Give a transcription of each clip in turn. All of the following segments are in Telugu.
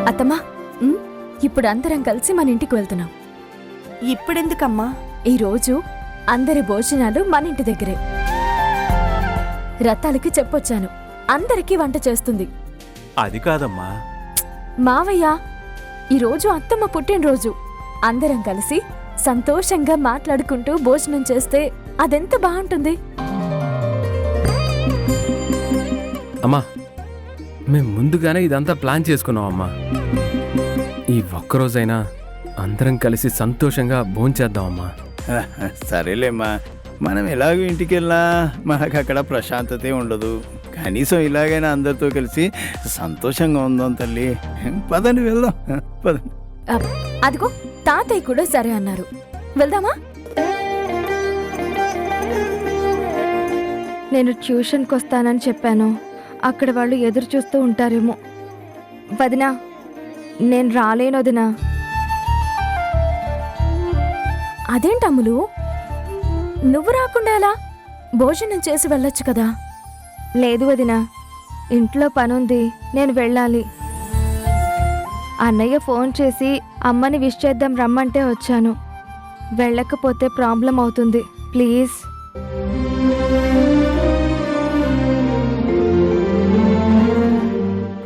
అత్తమ్మా, ఇప్పుడు అందరం కలిసి మన ఇంటికి వెళ్తున్నాం. ఇప్పుడెందుకమ్మా? ఈరోజు అందరి భోజనాలు మన ఇంటి దగ్గరే. రత్తాలకి చెప్పొచ్చాను, అందరికీ వంట చేస్తుంది. అది కాదమ్మా మావయ్య, ఈరోజు అత్తమ్మ పుట్టినరోజు. అందరం కలిసి సంతోషంగా మాట్లాడుకుంటూ భోజనం చేస్తే అదెంత బాగుంటుంది. అమ్మా, మేము ముందుగానే ఇదంతా ప్లాన్ చేసుకున్నాం అమ్మా. ఈ ఒక్కరోజైనా అందరం కలిసి సంతోషంగా భోంచేద్దామమ్మా. సరేలేమ్మా, మనం ఎలాగో ఇంటికి వెళ్ళినా మనకు అక్కడ ప్రశాంతతే ఉండదు. కనీసం ఇలాగైనా అందరితో కలిసి సంతోషంగా ఉందాం తల్లి. పదండి వెళ్దాం, పదండి. అదిగో తాతయ్య కూడా సరే అన్నారు. వెళ్దామా? నేను ట్యూషన్కి వస్తానని చెప్పాను. అక్కడ వాళ్ళు ఎదురు చూస్తూ ఉంటారేమో. వదినా, నేను రాలేను వదినా. అదేంటమ్ములు, నువ్వు రాకుండా ఎలా? భోజనం చేసి వెళ్ళొచ్చు కదా. లేదు వదినా, ఇంట్లో పనుంది, నేను వెళ్ళాలి. అన్నయ్య ఫోన్ చేసి అమ్మని విష్ చేద్దాం రమ్మంటే వచ్చాను. వెళ్ళకపోతే ప్రాబ్లం అవుతుంది. ప్లీజ్.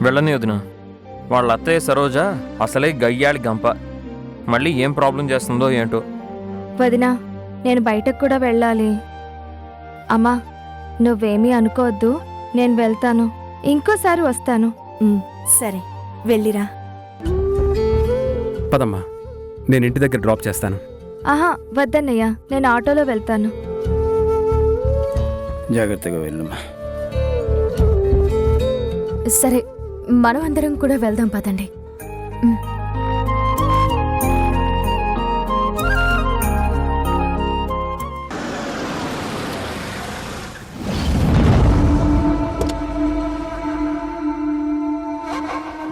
వెళ్ళని వదిన. వాళ్ళ అత్తయ్య సరోజ అసలే గయ్యాళి గంప. మళ్ళీ ఏం ప్రాబ్లం చేస్తుందో ఏంటో. వదినా, నేను బయటకు కూడా వెళ్ళాలి. అమ్మా, నువ్వేమీ అనుకోవద్దు, నేను వెళ్తాను. ఇంకోసారి వస్తాను. సరే, వెళ్ళిరా. పదమ్మా, నేను ఇంటి దగ్గర డ్రాప్ చేస్తాను. ఆహా, వద్దన్నయ్య, నేను ఆటోలో వెళ్తాను. జాగ్రత్తగా వెళ్ళమ్మా. సరే, మనం అందరం కూడా వెళ్దాం పదండి.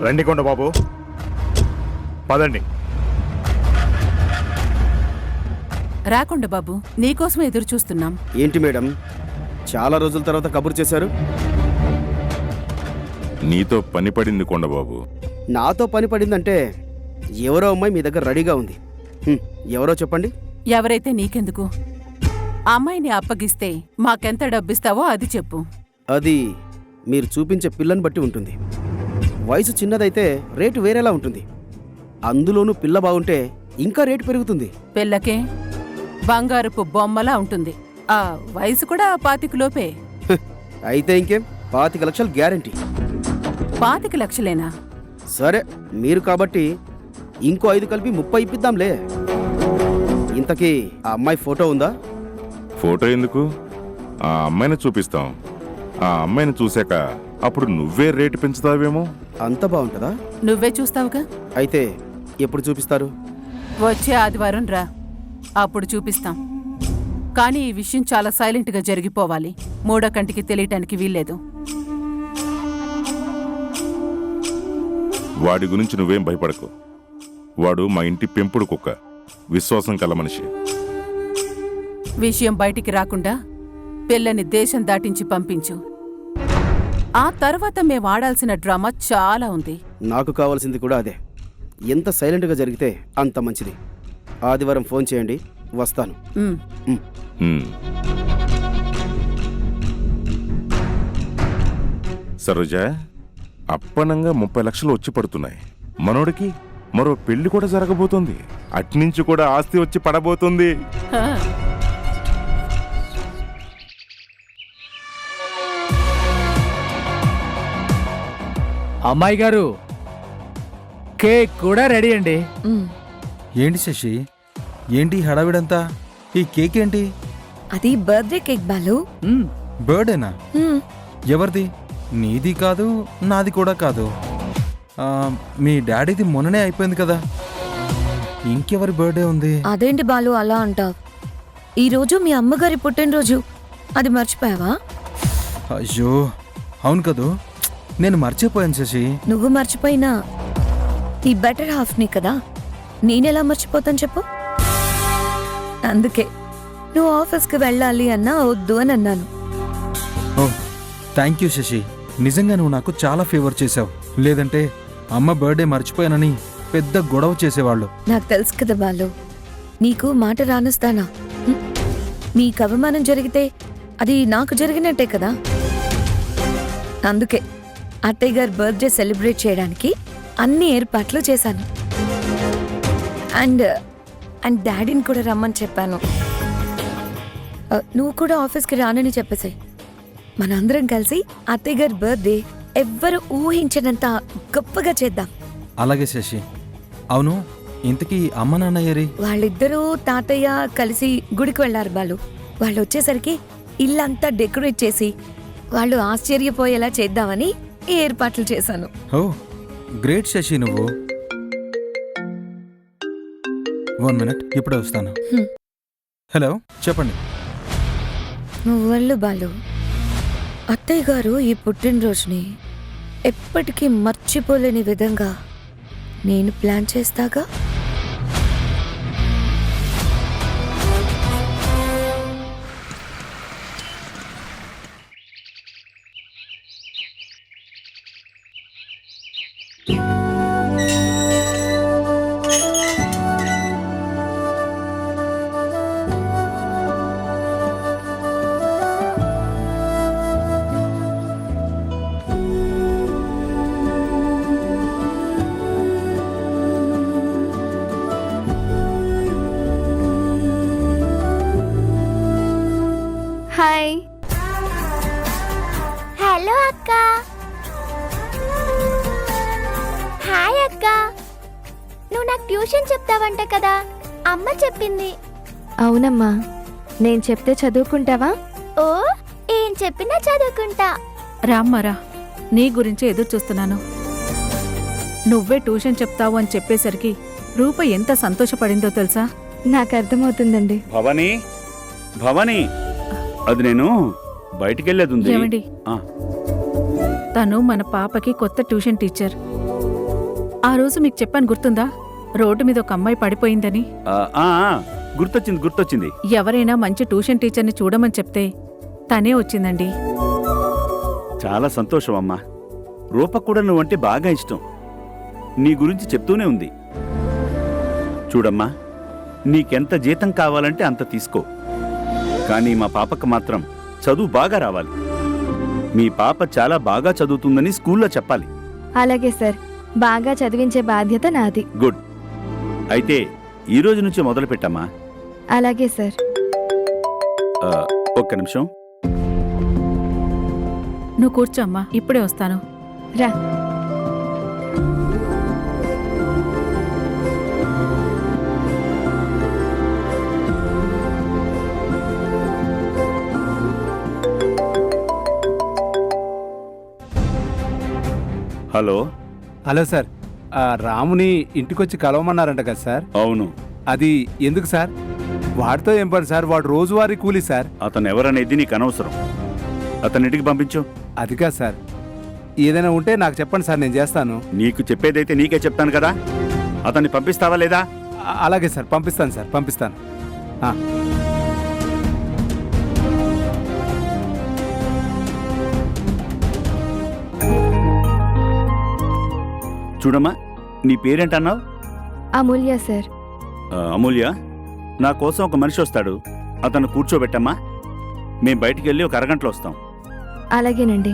రండి కొండ బాబు, పదండి. రాకుండా బాబు, నీకోసం ఎదురు చూస్తున్నాం. ఏంటి మేడం, చాలా రోజుల తర్వాత కబురు చేశారు? నీతో పని పడింది కొండబాబు. నాతో పని పడిందంటే ఎవరో అమ్మాయి మీ దగ్గర రెడీగా ఉంది. ఎవరో చెప్పండి. ఎవరైతే నీకెందుకు? అమ్మాయిని అప్పగిస్తే మాకెంత డబ్బిస్తావో అది చెప్పు. అది మీరు చూపించే పిల్లని బట్టి ఉంటుంది. వయసు చిన్నదైతే రేటు వేరేలా ఉంటుంది. అందులోనూ పిల్ల బాగుంటే ఇంకా రేటు పెరుగుతుంది. పిల్లకే బంగారపు బొమ్మలా ఉంటుంది. ఆ వయసు కూడా 25 లోపే. అయితే ఇంకేం, 25 లక్షలు గ్యారంటీ. 25 లక్షలేనా? సరే, మీరు కాబట్టి ఇంకో 5 కలిపి 30 ఇప్పిద్దాంలే. ఇంతకీ ఆ అమ్మాయి ఫోటో ఉందా? ఫోటో ఎందుకు? ఆ అమ్మాయిని చూపిస్తాం. ఆ అమ్మాయిని చూశాక అప్పుడు నువ్వే రేటు పెంచుతావేమో. అంత బాగుంటుందా? నువ్వే చూస్తావుగా. అయితే ఎప్పుడు చూపిస్తారు? వచ్చే ఆదివారం రా, అప్పుడు చూపిస్తాం. కానీ ఈ విషయం చాలా సైలెంట్గా జరిగిపోవాలి. మూడో కంటికి తెలియటానికి వీల్లేదు. వాడి గురించి నువ్వేం భయపడకు. వాడు మా ఇంటి పెంపుడు కుక్క, విశ్వాసం కల మనిషి. విషయం బయటికి రాకుండా పిల్లని దేశం దాటించి పంపించు. ఆ తర్వాత మేము ఆడాల్సిన డ్రామా చాలా ఉంది. నాకు కావాల్సింది కూడా అదే. ఎంత సైలెంట్గా జరిగితే అంత మంచిది. ఆదివారం ఫోన్ చేయండి, వస్తాను. సరోజ, అప్పనంగా 30 లక్షలు వచ్చి పడుతున్నాయి. మనోడికి మరో పెళ్లి కూడా జరగబోతోంది. అట్నుంచి కూడా ఆస్తి వచ్చి పడబోతుంది. అమ్మాయి గారు, కేక్ కూడా రెడీ అండి. ఏంటి శశి, ఏంటి హడావిడంతా? ఈ కేక్ ఏంటి? అది బర్త్డే కేక్ బాలు. బర్త్డేనా? ఎవరిది? నీది కాదు, నాది కూడా కాదు. మీ డాడీది మొన్ననే అయిపోయింది కదా, ఇంకెవరి బర్త్డే ఉంది? అదేంటి బాలు అలా అంటావ్? ఈరోజు మీ అమ్మగారి పుట్టినరోజు, అది మర్చిపోయావా? అయ్యో అవును కదూ, నేను మర్చిపోయాను శశి. నువ్వు మర్చిపోయినా ఈ బెటర్ హాఫ్ నీ కదా, నేనెలా మర్చిపోతాను చెప్పు. అందుకే నువ్వు ఆఫీస్కి వెళ్ళాలి అన్నా వద్దు అని అన్నాను. ఓ థ్యాంక్ యూ శశి, నిజంగా నువ్వు నాకు చాలా ఫేవర్ చేశావు. లేదంటే అమ్మ బర్త్డే మర్చిపోయానని పెద్ద గొడవ చేసేవాళ్ళు. నాకు తెలుసు కదా బాలు, నీకు మాట రానిస్తానా? నీకు అవమానం జరిగితే అది నాకు జరిగినట్టే కదా. అందుకే అత్తయ్య గారి బర్త్డే సెలబ్రేట్ చేయడానికి అన్ని ఏర్పాట్లు చేశాను. అండ్ అండ్ డాడీని కూడా రమ్మని చెప్పాను. నువ్వు కూడా ఆఫీస్కి రానని చెప్పేసాయి. మనందరం కలిసి అత్తయ్య గారి బర్త్డే ఎవ్వరు ఊహించినంత గొప్పగా చేద్దాం. అలాగే శశి. అవును, ఇంతకీ అమ్మ నాన్న ఏరి? వాళ్ళిద్దరూ తాతయ్య కలిసి గుడికి వెళ్ళారు బాలు. వాళ్ళు వచ్చేసరికి ఇల్లంతా డెకరేట్ చేసి వాళ్ళు ఆశ్చర్యపోయేలా చేద్దామని ఈ ఏర్పాట్లు చేశాను. ఓ గ్రేట్ శశి నువ్వు. 1 minute, ఇప్పుడే వస్తాను. హలో, చెప్పండి. నువ్వు వెళ్ళు బాలు. అత్తయ్య గారు ఈ పుట్టినరోజుని ఎప్పటికీ మర్చిపోలేని విధంగా నేను ప్లాన్ చేస్తాగా. హాయ్. హలో అక్క. హాయ్ అక్క. నువ్వు నాకు ట్యూషన్ చెప్తావంట కదా, అమ్మ చెప్పింది. అవునమ్మా, నేను చెప్తే చదువుకుంటావా? ఓ, ఏం చెప్పినా చదువుకుంటా. రామ్మారా, నీ గురించి ఎదురు చూస్తున్నాను. నువ్వే ట్యూషన్ చెప్తావు అని చెప్పేసరికి రూప ఎంత సంతోషపడిందో తెలుసా? నాకు అర్థమవుతుందండి. భవానీ, భవానీ, అది నేను బయటికెళ్ళేది ఉంది. ఏమండి, తను మన పాపకి కొత్త ట్యూషన్ టీచర్. ఆ రోజు మీకు చెప్పాను గుర్తుందా, రోడ్డు మీద ఒక అమ్మాయి పడిపోయిందని? గుర్తొచ్చింది గుర్తొచ్చింది. ఎవరైనా మంచి ట్యూషన్ టీచర్ని చూడమని చెప్తే తనే వచ్చిందండి. చాలా సంతోషం అమ్మా. రూప కూడా నువ్వంటే బాగా ఇష్టం. నీ గురించి చెప్తూనే ఉంది. చూడమ్మా, నీకెంత జీతం కావాలంటే అంత తీసుకో, కానీ మా పాపకు మాత్రం చదువు బాగా రావాలి. మీ పాప చాలా బాగా చదువుతుందని స్కూల్లో చెప్పాలి. అలాగే సార్, బాగా చదివించే బాధ్యత నాది. గుడ్. అయితే ఈ రోజు నుంచి మొదలు పెట్టమ్మా. అలాగే సార్. ఒక్క నిమిషం. నువ్వు కూర్చో అమ్మా, ఇప్పుడే వస్తాను. రా. హలో. హలో సార్, రాముని ఇంటికొచ్చి కలవమన్నారంట కదా సార్? అవును. అది ఎందుకు సార్? వాడితో ఏం పని సార్? వాడు రోజువారీ కూలీ సార్. అతను ఎవరనేది నీకు అనవసరం. అతని ఇంటికి పంపించు. అది కాదు సార్, ఏదైనా ఉంటే నాకు చెప్పండి సార్, నేను చేస్తాను. నీకు చెప్పేదైతే నీకే చెప్తాను కదా. అతన్ని పంపిస్తావా లేదా? అలాగే సార్, పంపిస్తాను సార్, పంపిస్తాను. చూడమ్మా, నీ పేరేంటన్నావు? అమూల్య సార్. అమూల్య, నా కోసం ఒక మనిషి వస్తాడు, అతను కూర్చోబెట్టమ్మా. మేం బయటికి వెళ్ళి ఒక అరగంటలో వస్తాం. అలాగేనండి.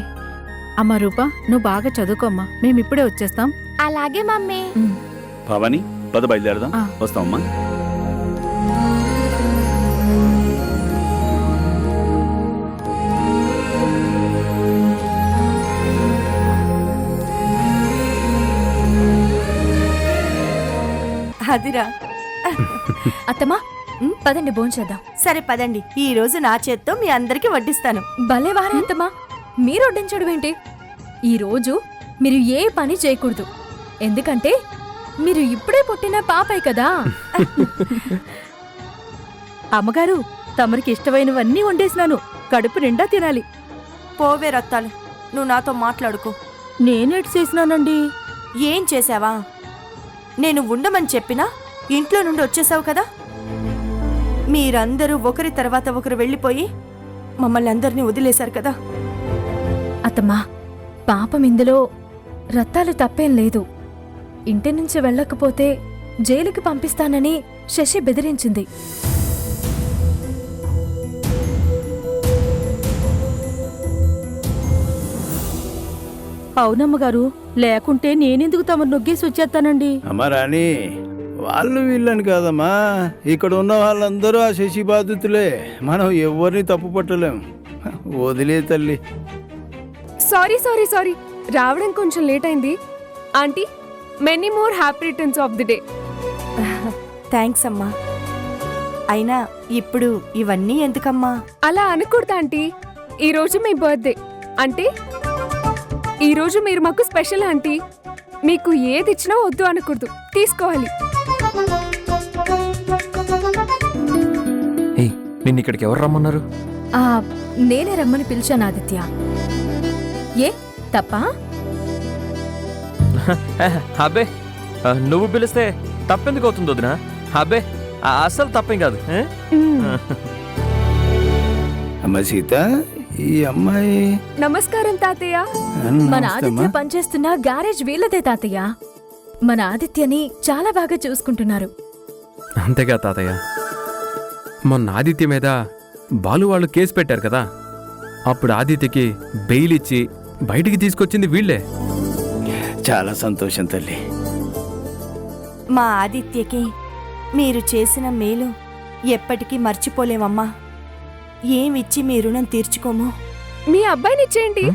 అమ్మా రూప, నువ్వు బాగా చదువుకోమ్మా, మేమిప్పుడే వచ్చేస్తాం. అలాగే మమ్మీ. భవానీ, పద బయలుదేరదాం. వస్తామమ్మా. అదిరా. అత్తమ్మా, పదండి భోంచేద్దాం. సరే పదండి, ఈ రోజు నా చేత్తో మీ అందరికి వడ్డిస్తాను. భలే వారే అత్తమ్మా, మీరు వడ్డించడం ఏంటి? ఈరోజు మీరు ఏ పని చేయకూడదు, ఎందుకంటే మీరు ఇప్పుడే పుట్టిన పాపే కదా. అమ్మగారు, తమరికి ఇష్టమైనవన్నీ వండేసినాను, కడుపు నిండా తినాలి. పోవే రత్తాలు, నువ్వు నాతో మాట్లాడుకో. నేనేటి చేసినానండి? ఏం చేసావా? నేను ఉండమని చెప్పినా ఇంట్లో నుండి వచ్చేసావు కదా. మీరందరూ ఒకరి తర్వాత ఒకరు వెళ్ళిపోయి మమ్మల్ని అందరినీ వదిలేశారు కదా. అత్తమ్మా, పాపం ఇందులో రత్తాలు తప్పేం లేదు. ఇంటి నుంచి వెళ్ళకపోతే జైలుకి పంపిస్తానని శశి బెదిరించింది. అవునమ్మగారు, లేకుంటే నేనెందుకు తమరు నొగ్గేసి వచ్చేస్తానండి. అమ్మా రాణి, వాళ్ళు వీళ్ళని కాదమ్మా, ఇక్కడ ఉన్న వాళ్ళందరూ ఆ శశి బాధితులే. మనం ఎవరిని తప్పు పట్టలేం. వదిలే తల్లి. సారీ సారీ సారీ, రావడం కొంచెం లేట్ అయింది. Aunty, many more happy returns of the day. Thanks అమ్మా. అయినా ఇప్పుడు ఇవన్నీ ఎందుకమ్మా? అలా అనకూడదు ఆంటీ, ఈరోజు మీ బర్త్డే. అంటే ఈరోజు మీరు మాకు స్పెషల్ ఆంటీ. మీకు ఏది ఇచ్చినా వద్దు అనకూడదు, తీసుకోవాలి. ఏయ్, నిన్ను ఇక్కడికి ఎవరు రమ్మన్నారు? నేనే రమ్మని పిలిచాను ఆదిత్య. ఏ తప్పా? అబ్బే, నువ్వు పిలిస్తే తప్పెందుకు అవుతుంది వదినా? అబ్బే, అసలు తప్పేం కాదు. అమ్మ సీత, ఈ అమ్మాయి. నమస్కారం తాతయ్య. మన ఆదిత్య పనిచేస్తున్న గ్యారేజ్ వీళ్ళదే తాతయ్య. మన ఆదిత్యని చాలా బాగా చూసుకుంటున్నారు. అంతేగా తాతయ్య, మొన్న ఆదిత్య మీద బాలు వాళ్ళు కేసు పెట్టారు కదా, అప్పుడు ఆదిత్యకి బెయిల్ ఇచ్చి బయటికి తీసుకొచ్చింది వీళ్ళే. చాలా సంతోషం తల్లి. మా ఆదిత్యకి మీరు చేసిన మేలు ఎప్పటికీ మర్చిపోలేమమ్మా. ఏమిచ్చి మీ రుణం తీర్చుకోము. మీ అబ్బాయిని ఇచ్చేయండి.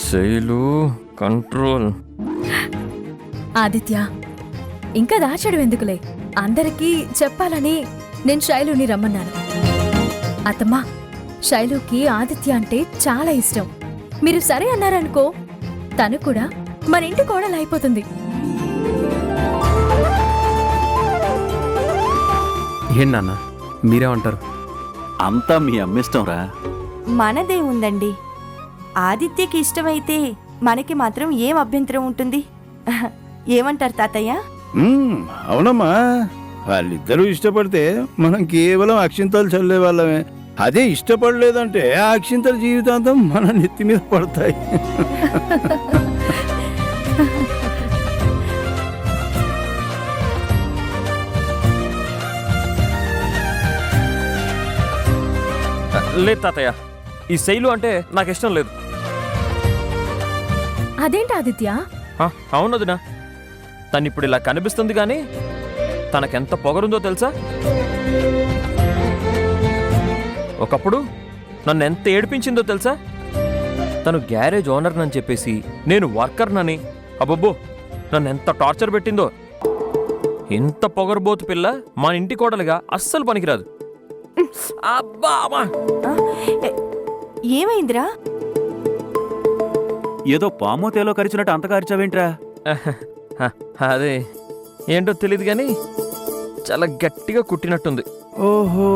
శైలు కంట్రోల్. ఆదిత్య, ఇంకా దాచడం ఎందుకులే, అందరికీ చెప్పాలని నేను శైలుని రమ్మన్నాను. అత్తమ్మా, శైలుకి ఆదిత్య అంటే చాలా ఇష్టం. మీరు సరే అన్నారనుకో, తను కూడా మన ఇంటి కోడలు అయిపోతుంది. ఏం నాన్న, మీరేమంటారు? అంతా మీ అమ్మిష్టంరా. మనదే ఉందండి. ఆదిత్యకి ఇష్టమైతే మనకి మాత్రం ఏం అభ్యంతరం ఉంటుంది? ఏమంటారు తాతయ్య? అవునమ్మా, వాళ్ళిద్దరూ ఇష్టపడితే మనం కేవలం అక్షింతలు చల్లే వాళ్ళమే. అదే ఇష్టపడలేదంటే ఆ అక్షింతల జీవితాంతం మన నెత్తి మీద పడతాయి. లేదు తాతయ్య, ఈ శైలు అంటే నాకు ఇష్టం లేదు. అదేంటి ఆదిత్య? అవునదినా, తను ఇప్పుడు ఇలా కనిపిస్తుంది కానీ తనకెంత పొగరుందో తెలుసా? ఒకప్పుడు నన్ను ఎంత ఏడిపించిందో తెలుసా? తను గ్యారేజ్ ఓనర్ అని చెప్పేసి నేను వర్కర్నని, అబ్బబ్బో నన్ను ఎంత టార్చర్ పెట్టిందో. ఇంత పొగరుబోతు పిల్ల మా ఇంటి కోడలుగా అస్సలు పనికిరాదు. అబ్బా, ఏమైందిరా? ఏదో పామో తేలో కరిచినట్టు అంత కరిచావేంట్రా? అదే ఏంటో తెలియదు కానీ చాలా గట్టిగా కుట్టినట్టుంది. ఓహో,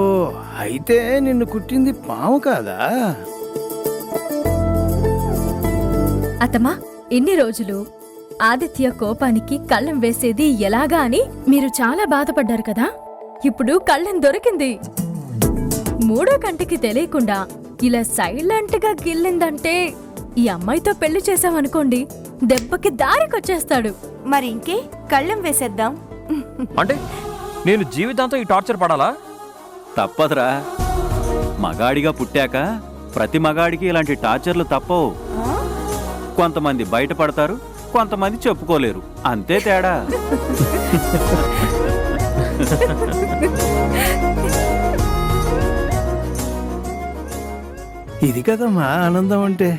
అయితే నిన్ను కుట్టింది పాము కాదా? అత్తమ్మా, ఇన్ని రోజులు ఆదిత్య కోపానికి కళ్ళెం వేసేది ఎలాగా అని మీరు చాలా బాధపడ్డారు కదా. ఇప్పుడు కళ్ళెం దొరికింది. మూడో కంటికి తెలియకుండా ఇలా సైలెంట్ గా గిల్లిందంటే ఈ అమ్మాయితో పెళ్లి చేసామనుకోండి, దెబ్బకి దారికొచ్చేస్తాడు. మరి ఇంకే కళ్ళెం వేసేద్దాం. అంటే నేను జీవితాంతం ఈ టార్చర్ పడాలా? తప్పదురా, మగాడిగా పుట్టాక ప్రతి మగాడికి ఇలాంటి టార్చర్లు తప్పవు. కొంతమంది బయటపడతారు, కొంతమంది చెప్పుకోలేరు, అంతే తేడా. ఇది కదమ్మా ఆనందం అంటే.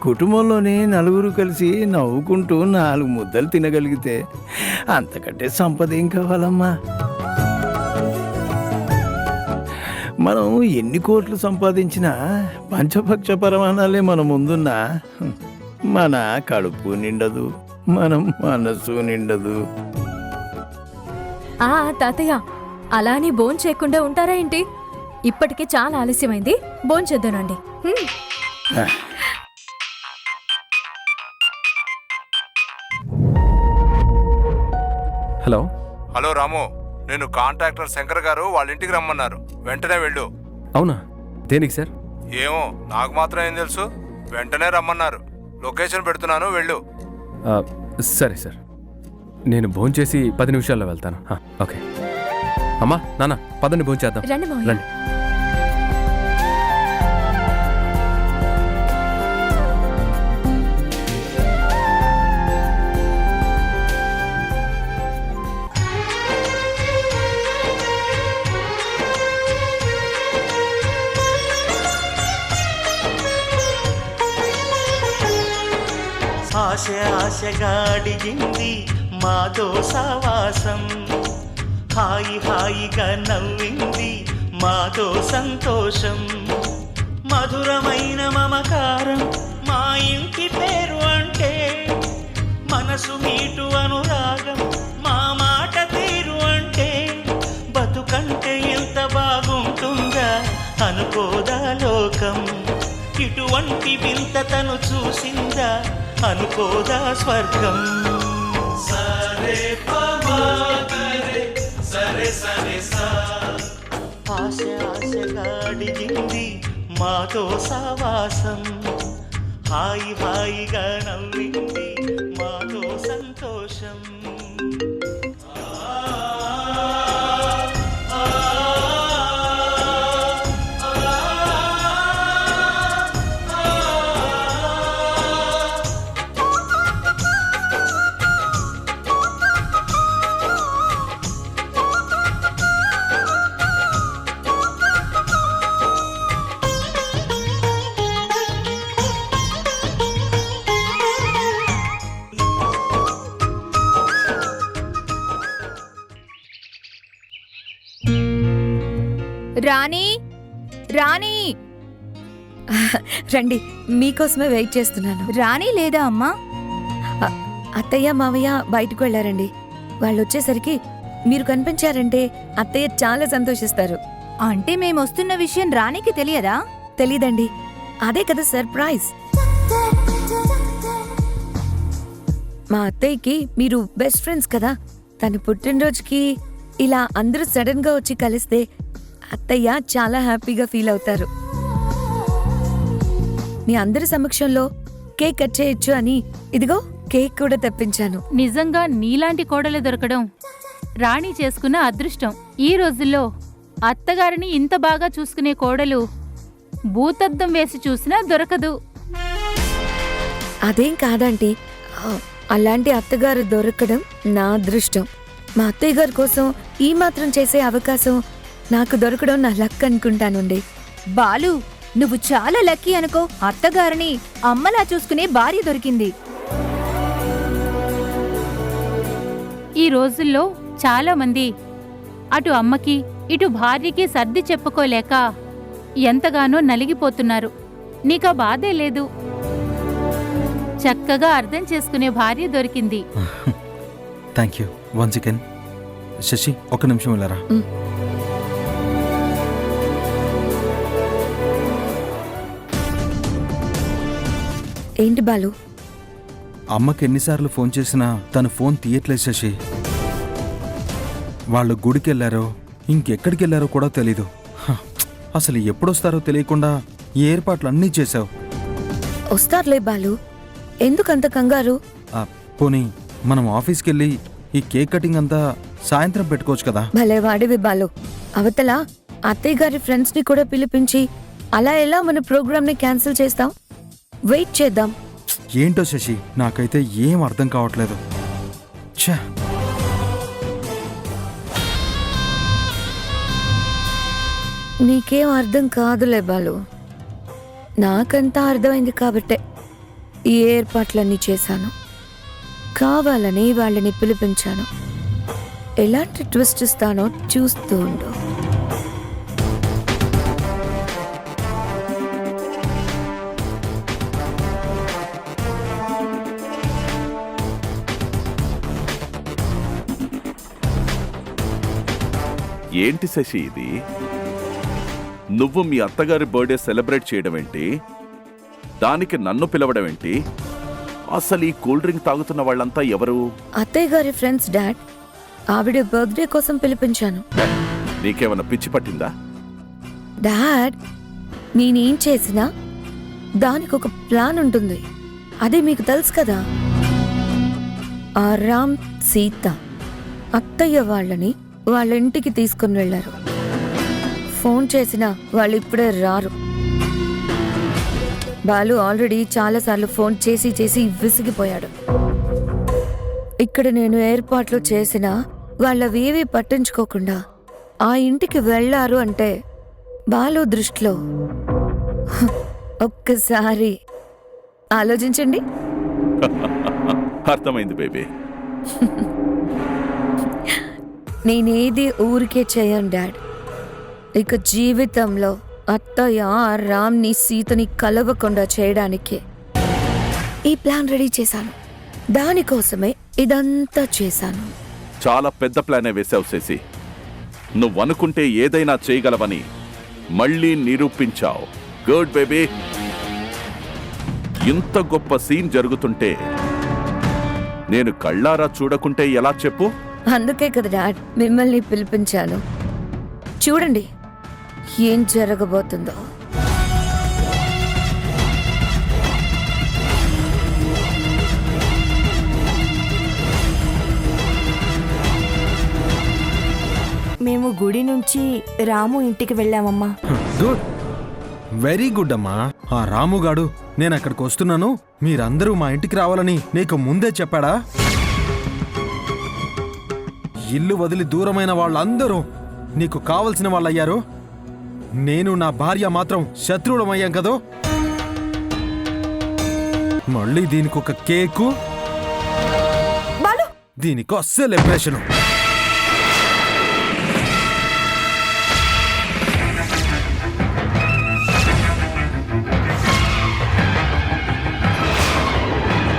కుటుంబంలోని నలుగురు కలిసి నవ్వుకుంటూ 4 ముద్దలు తినగలిగితే అంతకంటే సంపద ఏం కావాలమ్మా? మనం ఎన్ని కోట్లు సంపాదించినా పంచభక్ష పరమాణాలే మన ముందున్నా మన కడుపు నిండదు, మనం మనసు నిండదు. తాతయ్య, అలానే భోంచేయకుండా ఉంటారా ఏంటి? ఇప్పటికే చాలా ఆలస్యమైంది, భోంచేద్దానండి. హలో. హలో రాము, నేను కాంట్రాక్టర్ శంకర్ గారు వాళ్ళ ఇంటికి రమ్మన్నారు, వెంటనే వెళ్ళు. అవునా? దేనికి సార్? ఏమో నాకు మాత్రం ఏం తెలుసు, వెంటనే రమ్మన్నారు. లొకేషన్ పెడుతున్నాను, వెళ్ళు. సరే సార్, నేను భోంచేసి 10 నిమిషాల్లో వెళ్తాను. ఓకే. అమ్మా నాన్న పదండి భోంచేద్దాం. రండి మావయ్య. రండి. ఆశ ఆశగా అడిగింది మాతో సావాసం, హాయి హాయిగా నవ్వింది మాతో సంతోషం, మధురమైన మమకారం మా ఇంటి పేరు అంటే, మనసు మీటు అనురాగం మా మాట తీరు అంటే, బతుకంటే ఎంత బాగుంటుందా అనుకోదా లోకం, ఇటువంటి వింత తను చూసిందా అనుకోదా స్వర్గం. సరే సరే సరే సా, ఆశ ఆశగా అడిగింది మాతో సావాసం, హాయి హాయిగా నవ్వింది మాతో సంతోషం. రాణి, రాణి రండి, మీకోసమే వెయిట్ చేస్తున్నాను. రాణి లేదా అమ్మా? అత్తయ్య మావయ్య బయటకు వెళ్ళారండి. వాళ్ళు వచ్చేసరికి మీరు కనిపించారంటే అత్తయ్య చాలా సంతోషిస్తారు. అంటే మేము వస్తున్న విషయం రాణికి తెలియదా? తెలీదండి, అదే కదా సర్ప్రైజ్. మా అత్తయ్యకి మీరు బెస్ట్ ఫ్రెండ్స్ కదా, తన పుట్టినరోజుకి ఇలా అందరూ సడన్ గా వచ్చి కలిస్తే అత్తయ్య చాలా హ్యాపీగా ఫీల్ అవుతారు. మీ అందరి సమక్షంలో కేక్ కట్ చేయొచ్చు అని ఇదిగో కేక్ కూడా తెప్పించాను. నిజంగా నీలాంటి కోడలు దొరకడం రాణి చేసుకున్న అదృష్టం. ఈ రోజుల్లో అత్తగారిని ఇంత బాగా చూసుకునే కోడలు భూతద్దం వేసి చూసినా దొరకదు. అదేం కాదంటీ, అలాంటి అత్తగారు దొరకడం నా అదృష్టం. మా అత్తయ్య గారి కోసం ఈ మాత్రం చేసే అవకాశం నాకు దొరకడం నా లక్ అనుకుంటానుండి. బాలు, నువ్వు చాలా లక్కీ అనుకో. అత్తగారిని అమ్మలా చూసుకునే భార్య దొరికింది. ఈ రోజుల్లో చాలా మంది అటు అమ్మకి ఇటు భార్యకి సర్ది చెప్పుకోలేక ఎంతగానో నలిగిపోతున్నారు. నీకా బాధే లేదు, చక్కగా అర్థం చేసుకునే భార్య దొరికింది. Thank you once again. Sashi, ఒక్క నిమిషం వెళ్ళరా. ఏంటి బాలు? అమ్మకి ఎన్నిసార్లు ఫోన్ చేసినా తను ఫోన్ తీయట్లేదు శశి. వాళ్ళు గుడికి వెళ్ళారో ఇంకెక్కడికి వెళ్ళారో కూడా తెలీదు. అసలు ఎప్పుడొస్తారో తెలియకుండా ఈ ఏర్పాట్లు అన్నీ చేశావు. వస్తారులే బాలు, ఎందుకంత కంగారు? పోనీ మనం ఆఫీస్కి వెళ్ళి ఈ కేక్ కటింగ్ అంతా సాయంత్రం పెట్టుకోవచ్చు కదా. భలే వాడివి బాలు. అవతల అత్తయ్య గారి ఫ్రెండ్స్ ని కూడా పిలిపించి అలా ఎలా మన ప్రోగ్రామ్ ని క్యాన్సిల్ చేస్తాం? వెయిట్ చేద్దాం. ఏంటో శశి, నాకైతే ఏం అర్థం కావట్లేదు. ఛా, నీకేం అర్థం కాదులే బాలు. నాకంతా అర్థమైంది కాబట్టే ఈ ఏర్పాట్లన్నీ చేశాను. కావాలని వాళ్ళని పిలిపించాను. ఎలాంటి ట్విస్ట్ ఇస్తానో చూస్తూ ఉండు. ఏంటి శశి ఇది? నువ్వు మీ అత్తగారి బర్త్డే సెలబ్రేట్ చేయడం ఏంటి? దానికి నన్ను పిలవడం ఏంటి? అసలు ఈ కూల్ డ్రింక్ తాగుతున్న వాళ్ళంతా ఎవరు? అత్తయ్య గారి ఫ్రెండ్స్ డాడ్. ఆవిడ బర్త్డే కోసం పిలిపించాను. నీకేమన్నా పిచ్చి పట్టిందా? డాడ్, నేనేం చేసినా దానికి ఒక ప్లాన్ ఉంటుంది. అదే మీకు తెలుసు కదా. ఆ రామ్, సీత అత్తయ్య వాళ్ళని వాళ్ళ ఇంటికి తీసుకుని వెళ్ళారు. ఫోన్ చేసినా వాళ్ళు ఇప్పుడే రారు. బాలు ఆల్రెడీ చాలాసార్లు ఫోన్ చేసి చేసి విసిగిపోయాడు. ఇక్కడ నేను ఏర్పాట్లు చేసినా వాళ్ళవేవీ పట్టించుకోకుండా ఆ ఇంటికి వెళ్ళారు అంటే బాలు దృష్టిలో ఒక్కసారి ఆలోచించండి. అర్థమైంది బేబీ. నేనేది ఊరికే చేయను డాడ్. ఇక జీవితంలో అత్తయ్య రామ్ని సీతని కలవకుండా చేయడానికి ఈ ప్లాన్ రెడీ చేశాను. దానికోసమే ఇదంతా చేశాను. చాలా పెద్ద ప్లానే వేసావు శశి. నువ్వనుకుంటే ఏదైనా చేయగలవని మళ్ళీ నిరూపించావు. Good baby. ఇంత గొప్ప సీన్ జరుగుతుంటే నేను కళ్ళారా చూడకుంటే ఎలా చెప్పు? అందుకే కదా డాడ్ మిమ్మల్ని పిలిపించాను. చూడండి ఏం జరగబోతుందో. మేము గుడి నుంచి రాము ఇంటికి వెళ్ళామమ్మా. గుడ్, వెరీ గుడ్ అమ్మా. ఆ రాముగాడు నేను అక్కడికి వస్తున్నాను, మీరందరూ మా ఇంటికి రావాలని నీకు ముందే చెప్పాడా? ఇల్లు వదిలి దూరమైన వాళ్ళందరూ నీకు కావలసిన వాళ్ళయ్యారు. నేను నా భార్య మాత్రం శత్రువులమయ్యాం కదో. మళ్ళీ దీనికి ఒక కేకు, దీనికో సెలబ్రేషను.